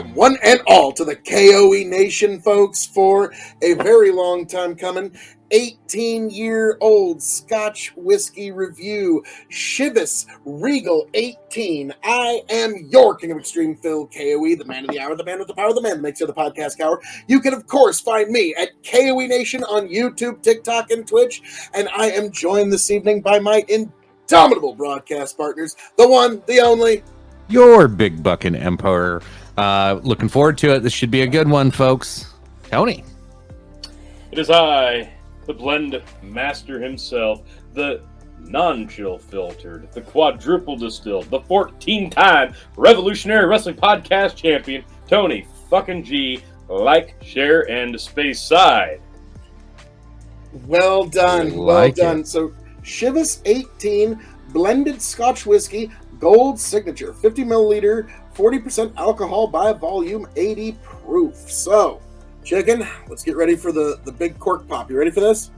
welcome one and all to the K.O.E Nation, folks, for a very long time coming 18-year-old Scotch whiskey review, Chivas Regal 18. I am your King of Extreme, Phil K.O.E, the man of the hour, the man with the power, the man that makes you the podcast hour. You can, of course, find me at K.O.E Nation on YouTube, TikTok, and Twitch, and I am joined this evening by my indomitable broadcast partners, the one, the only, your big bucking empire. Looking forward to it. This should be a good one, folks. Tony. It is I, the blend master himself, the non-chill filtered, the quadruple distilled, the 14-time Revolutionary Wrestling Podcast champion, Tony fucking G. Like, share, and space side. Well done. Well done. So, Chivas 18 Blended Scotch Whisky, Gold Signature, 50 milliliter, 40% alcohol by volume, 80 proof. So, chicken, let's get ready for the big cork pop. You ready for this?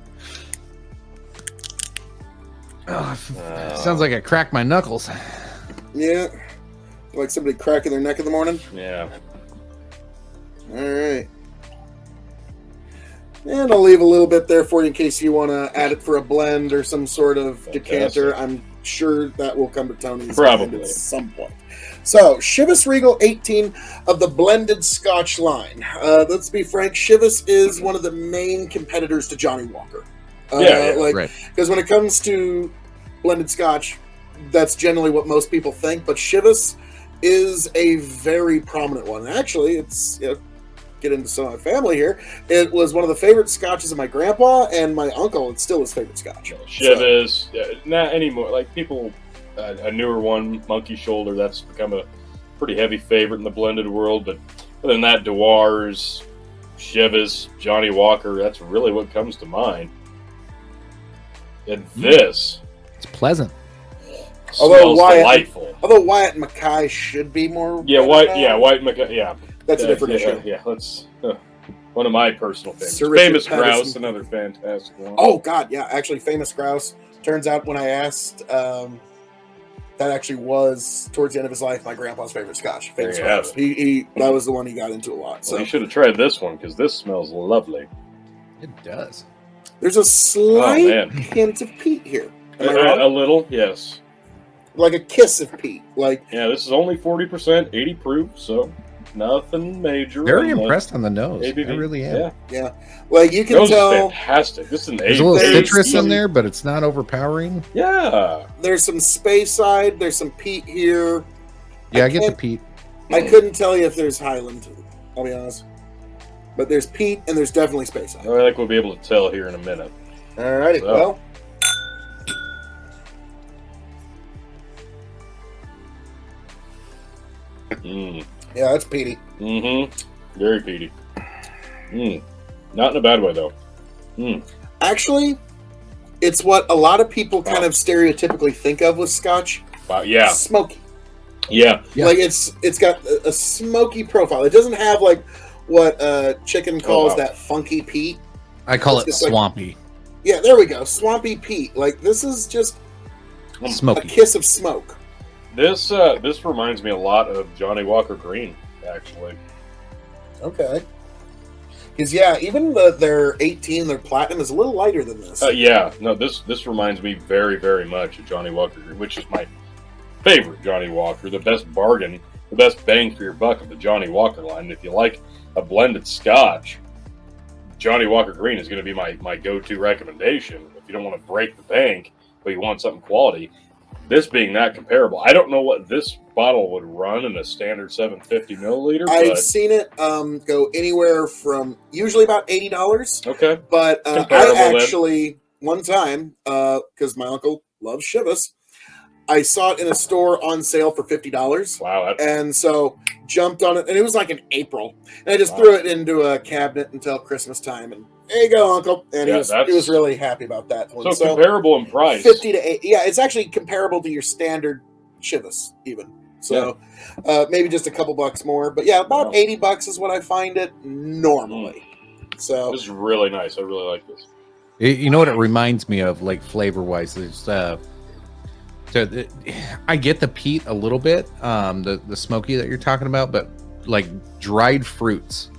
Sounds like I cracked my knuckles. Yeah. Like somebody cracking their neck in the morning? Yeah. All right. And I'll leave a little bit there for you in case you want to add it for a blend or some sort of decanter. I'm sure that will come to Tony's probably at some point. So, Chivas Regal 18 of the Blended Scotch line. Let's be frank, Chivas is one of the main competitors to Johnny Walker. Right. Because when it comes to blended Scotch, that's generally what most people think. But Chivas is a very prominent one. Actually, it's get into some of my family here. It was one of the favorite scotches of my grandpa and my uncle. It's still his favorite scotch. Chivas, not anymore. Like people, a newer one, Monkey Shoulder, that's become a pretty heavy favorite in the blended world. But other than that, Dewar's, Chivas, Johnny Walker, that's really what comes to mind. And this, it's pleasant. Smells delightful. Although Wyatt and Mackay should be more. Wyatt Mackay, yeah. That's a different issue. Yeah, let's. One of my personal favorites. Sir Famous Richard Grouse, Patterson. another fantastic one. Oh, God, yeah. Actually, Famous Grouse. Turns out when I asked, that actually was, towards the end of his life, my grandpa's favorite scotch. Famous Grouse. That was the one he got into a lot. So you should have tried this one, because this smells lovely. It does. There's a slight hint of peat here. Am I wrong? A little, yes. Like a kiss of peat. Yeah, this is only 40%, 80 proof, so nothing major. Very impressed on the nose. ABV. I really am. Yeah. Like you can nose tell. Is fantastic. This is an There's a little citrus in there, but it's not overpowering. Yeah. There's some Speyside. There's some peat here. Yeah, I get the peat. I couldn't tell you if there's Highland. I'll be honest. But there's peat and there's definitely Speyside. I think we'll be able to tell here in a minute. Alrighty, well. Yeah, that's peaty. Mm-hmm. Very peaty. Not in a bad way, though. Actually, it's what a lot of people kind of stereotypically think of with Scotch. Wow, yeah. Smoky. Yeah. Like, it's got a smoky profile. It doesn't have, like, what Chicken calls that funky peat. I call it swampy. Yeah, there we go. Swampy peat. Like, this is just smoky. A kiss of smoke. This reminds me a lot of Johnny Walker Green, actually. Okay. Because, even their 18, their Platinum, is a little lighter than this. This reminds me very, very much of Johnny Walker Green, which is my favorite Johnny Walker, the best bargain, the best bang for your buck of the Johnny Walker line. And if you like a blended Scotch, Johnny Walker Green is going to be my go-to recommendation. If you don't want to break the bank, but you want something quality, this being that comparable. I don't know what this bottle would run in a standard 750 milliliter. I've seen it go anywhere from usually about $80. Okay. But I actually, one time, because my uncle loves Chivas, I saw it in a store on sale for $50. Wow. And so jumped on it, and it was like in April. And I just threw it into a cabinet until Christmas time. And there you go, Uncle. And he was really happy about that one. So comparable in price. 50 to 80. Yeah, it's actually comparable to your standard Chivas, even. So maybe just a couple bucks more. But yeah, about $80 is what I find it normally. So this is really nice. I really like this. You know what it reminds me of, like flavor-wise? There's I get the peat a little bit, the smoky that you're talking about, but like dried fruits,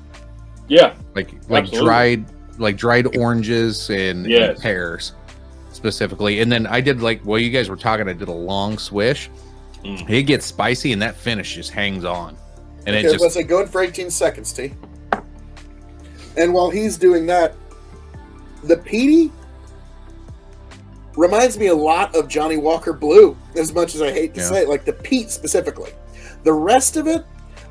Yeah, like absolutely. dried oranges and Yes. pears specifically. And then I did like while you guys were talking, I did a long swish. Mm. It gets spicy and that finish just hangs on. And Okay, it let's just say go in for 18 seconds, T. And while he's doing that, the peaty reminds me a lot of Johnny Walker Blue, as much as I hate to say it, like the peat specifically. The rest of it,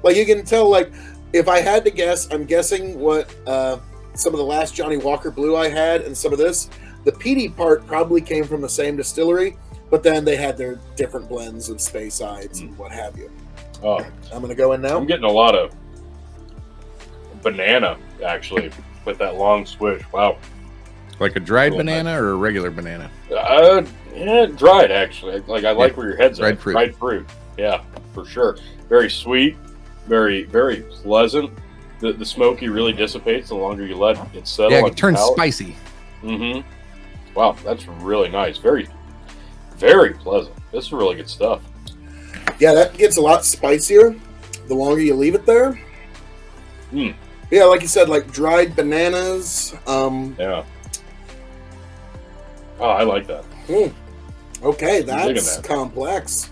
like you can tell, like if I had to guess, I'm guessing what some of the last Johnny Walker Blue I had and some of this, the peaty part probably came from the same distillery, but then they had their different blends of Speyside and what have you. Oh, I'm going to go in now. I'm getting a lot of banana, actually, with that long swish. Wow. like a dried Cool, banana or a regular banana. Yeah, dried, actually. Like, I like where your head's dried at. fruit. Dried fruit. Yeah, for sure. Very sweet, very, very pleasant. The smoky really dissipates the longer you let it settle. Yeah, on it turns your palate. spicy. Mm-hmm. Wow, that's really nice. Very, very pleasant. This is really good stuff. Yeah, that gets a lot spicier the longer you leave it there. Mm. Yeah, like you said, like dried bananas. Yeah. Oh, I like that. Okay, digging that's that. complex.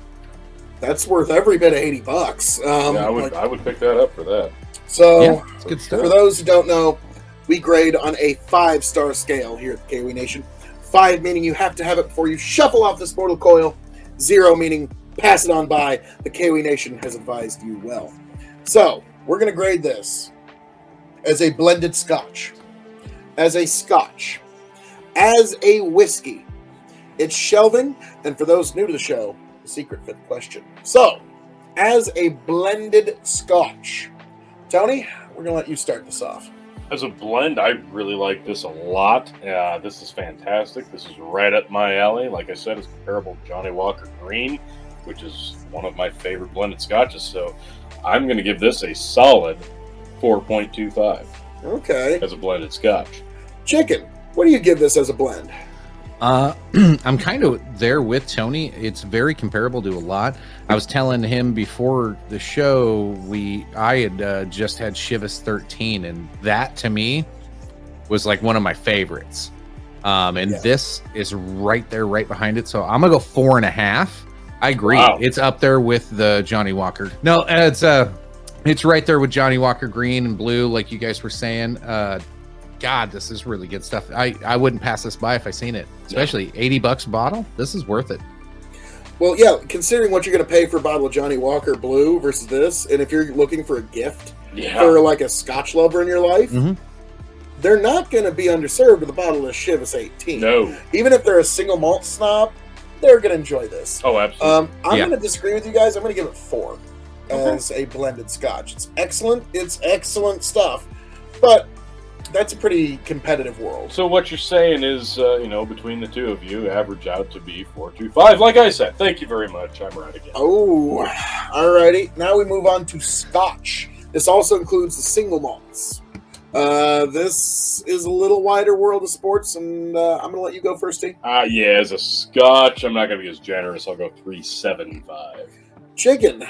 That's worth every bit of $80. Yeah, I would pick that up for that. So, Yeah, it's good stuff. for those who don't know, we grade on a 5-star scale here at the K.O.E. Nation. 5 meaning you have to have it before you shuffle off this mortal coil. 0 meaning pass it on by. The K.O.E. Nation has advised you well. So, we're going to grade this as a blended scotch, as a scotch, as a whiskey. It's shelving, and for those new to the show, the secret fifth question. So, as a blended scotch, Tony, we're going to let you start this off. As a blend, I really like this a lot. This is fantastic. This is right up my alley. Like I said, it's comparable to Johnny Walker Green, which is one of my favorite blended scotches. So I'm going to give this a solid 4.25 Okay. as a blended scotch. Chicken, what do you give this as a blend? I'm kind of there with Tony. It's very comparable to a lot. I was telling him before the show, I had just had Chivas 13, and that to me was like one of my favorites. And this is right there, right behind it. So I'm gonna go 4.5. I agree. Wow. It's up there with the Johnny Walker. No, it's right there with Johnny Walker Green and Blue, like you guys were saying. God, this is really good stuff. I wouldn't pass this by if I seen it, especially $80 a bottle. This is worth it. Well, yeah, considering what you're going to pay for a bottle of Johnny Walker Blue versus this, and if you're looking for a gift for like a Scotch lover in your life, they're not going to be underserved with a bottle of Chivas 18. No. Even if they're a single malt snob, they're going to enjoy this. Oh, absolutely. I'm going to disagree with you guys. I'm going to give it 4 as a blended Scotch. It's excellent. It's excellent stuff, but that's a pretty competitive world. So what you're saying is, between the two of you, average out to be 4.25. Like I said, thank you very much. I'm right again. Oh, alrighty. Now we move on to Scotch. This also includes the single malts. This is a little wider world of sports, and I'm going to let you go first, T. Yeah, as a Scotch, I'm not going to be as generous. I'll go 3.75. Chicken.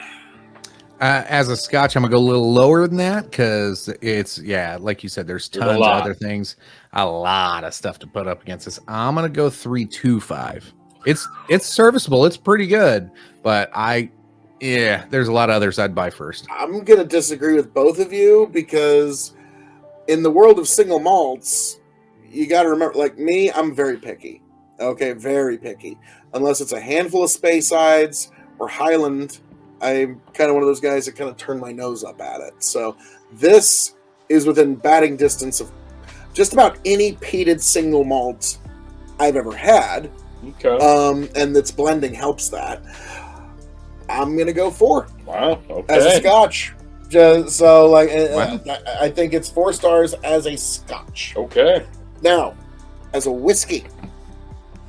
As a Scotch, I'm gonna go a little lower than that because it's like you said, there's tons of other things, a lot of stuff to put up against this. I'm gonna go 3.25. It's serviceable, it's pretty good, but there's a lot of others I'd buy first. I'm gonna disagree with both of you because in the world of single malts, you got to remember, like me, I'm very picky. Okay, very picky. Unless it's a handful of Speysides or Highland, I'm kind of one of those guys that kind of turn my nose up at it. So this is within batting distance of just about any peated single malt I've ever had. Okay. And its blending helps that. I'm going to go 4. Wow. Okay. As a Scotch. Just, so, like, Wow. I think it's 4 stars as a Scotch. Okay. Now, as a whiskey,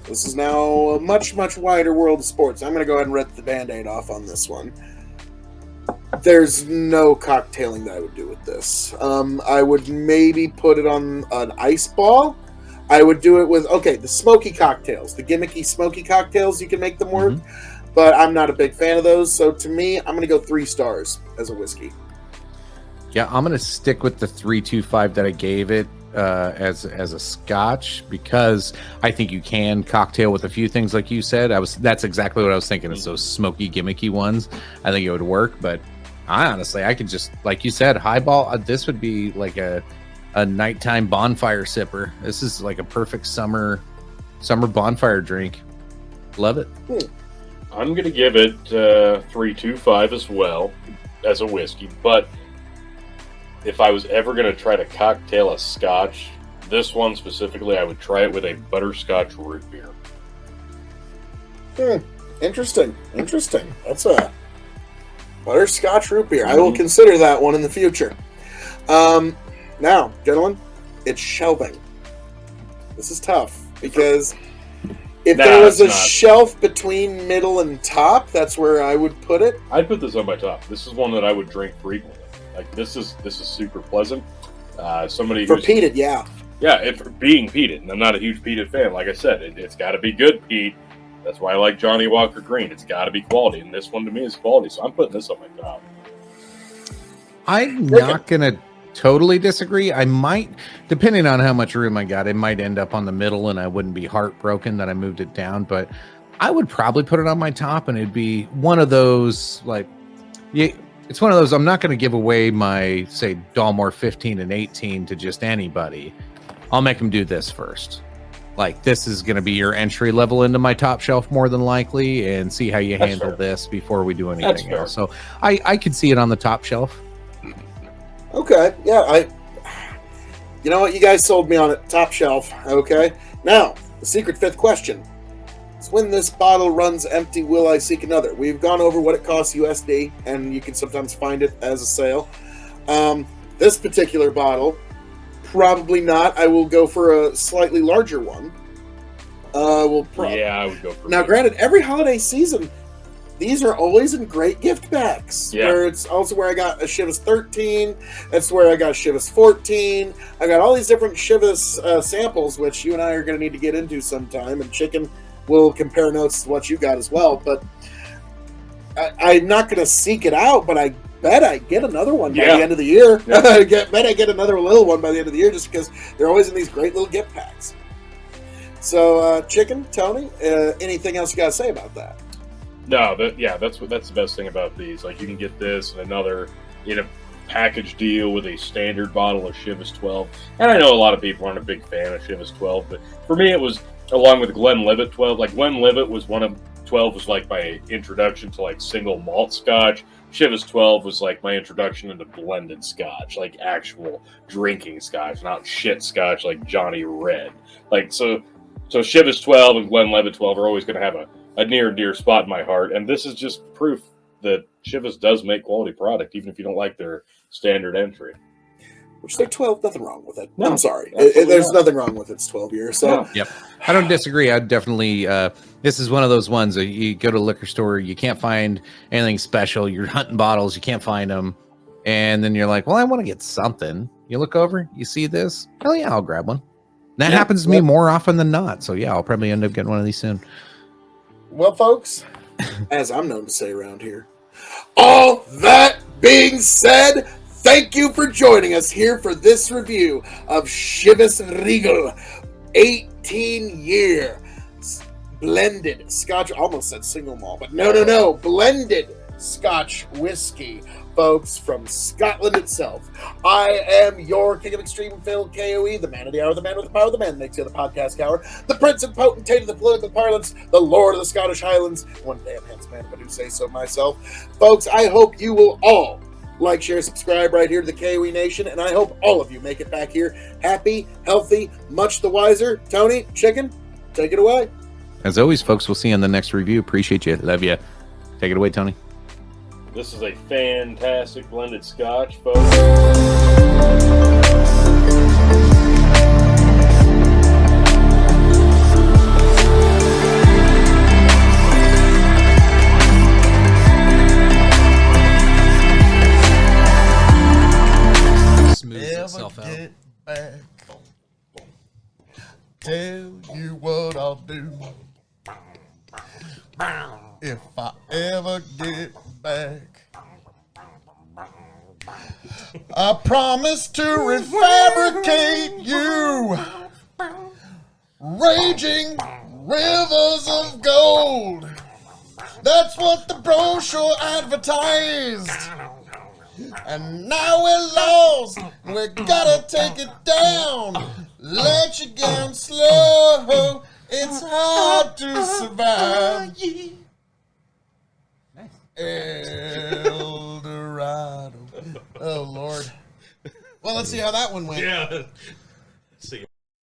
this is now a much, much wider world of sports. I'm going to go ahead and rip the Band-Aid off on this one. There's no cocktailing that I would do with this. I would maybe put it on an ice ball. I would do it with, the smoky cocktails, the gimmicky smoky cocktails, you can make them work. But I'm not a big fan of those. So to me, I'm going to go 3 stars as a whiskey. Yeah, I'm gonna stick with the 3.25 that I gave it as a Scotch because I think you can cocktail with a few things like you said. That's exactly what I was thinking. It's those smoky, gimmicky ones. I think it would work, but I could just, like you said, highball. This would be like a nighttime bonfire sipper. This is like a perfect summer bonfire drink. Love it. I'm gonna give it 3.25 as well as a whiskey, but if I was ever going to try to cocktail a Scotch, this one specifically, I would try it with a butterscotch root beer. Interesting. That's a butterscotch root beer. I will consider that one in the future. Now, gentlemen, it's shelving. This is tough because if there was a shelf between middle and top, that's where I would put it. I'd put this on my top. This is one that I would drink frequently. Like this is super pleasant. Somebody for peated, yeah, for being peated. And I'm not a huge peated fan. Like I said, it's got to be good peat. That's why I like Johnny Walker Green. It's got to be quality, and this one to me is quality. So I'm putting this on my top. I'm not gonna totally disagree. I might, depending on how much room I got, it might end up on the middle, and I wouldn't be heartbroken that I moved it down. But I would probably put it on my top, and it'd be one of those it's one of those, I'm not going to give away my, say, Dalmore 15 and 18 to just anybody. I'll make them do this first. Like, this is going to be your entry level into my top shelf more than likely, and see how you handle this before we do anything else. So I could see it on the top shelf. Okay, yeah, you know what? You guys sold me on it. Top shelf, okay? Now, the secret fifth question. When this bottle runs empty, will I seek another? We've gone over what it costs USD, and you can sometimes find it as a sale. This particular bottle, probably not. I will go for a slightly larger one. I would go for now. Granted, every holiday season, these are always in great gift packs. Yeah. Where it's also where I got a Chivas 13. That's where I got Chivas 14. I got all these different Chivas samples, which you and I are going to need to get into sometime. And Chicken will compare notes to what you got as well. But I'm not going to seek it out, but I bet I get another one by the end of the year. Yeah. I bet I get another little one by the end of the year just because they're always in these great little gift packs. So, Chicken, Tony, anything else you got to say about that? No, that's the best thing about these. Like, you can get this and another in a package deal with a standard bottle of Chivas 12. And I know a lot of people aren't a big fan of Chivas 12, but for me it was, along with Glenlivet 12. Like, Glenlivet was one of 12 was like my introduction to like single malt Scotch. Chivas 12 was like my introduction into blended Scotch, like actual drinking Scotch, not shit Scotch like Johnny Red. Like, so Chivas 12 and Glenlivet 12 are always going to have a near and dear spot in my heart, and this is just proof that Chivas does make quality product, even if you don't like their standard entry. Which they're 12, nothing wrong with it. No, I'm sorry. There's nothing wrong with it. It's 12 years. So. Yeah. Yep. I don't disagree. I'd definitely, this is one of those ones that you go to a liquor store, you can't find anything special. You're hunting bottles, you can't find them. And then you're like, well, I want to get something. You look over, you see this. Hell yeah, I'll grab one. That happens to me more often than not. So yeah, I'll probably end up getting one of these soon. Well, folks, as I'm known to say around here, all that being said, thank you for joining us here for this review of Chivas Regal 18-year blended Scotch. Almost said single malt, but no. Blended Scotch Whisky, folks, from Scotland itself. I am your King of Extreme Phil, K.O.E., the man of the hour, the man with the power, the man that makes you the podcast hour, the prince and potentate of the political parlance, the lord of the Scottish Highlands, one damn handsome man, if I do say so myself. Folks, I hope you will all like, share, subscribe right here to the K.O.E. Nation, and I hope all of you make it back here happy, healthy, much the wiser. Tony, Chicken, take it away. As always, folks, we'll see you on the next review. Appreciate you. Love you. Take it away, Tony. This is a fantastic blended Scotch, folks. Itself out. Back. Tell you what I'll do if I ever get back. I promise to refabricate you. Raging rivers of gold. That's what the brochure advertised. And now we're lost. We gotta take it down. Let you down slow. It's hard to survive. El Dorado. Oh, Lord. Well, let's see how that one went. Yeah,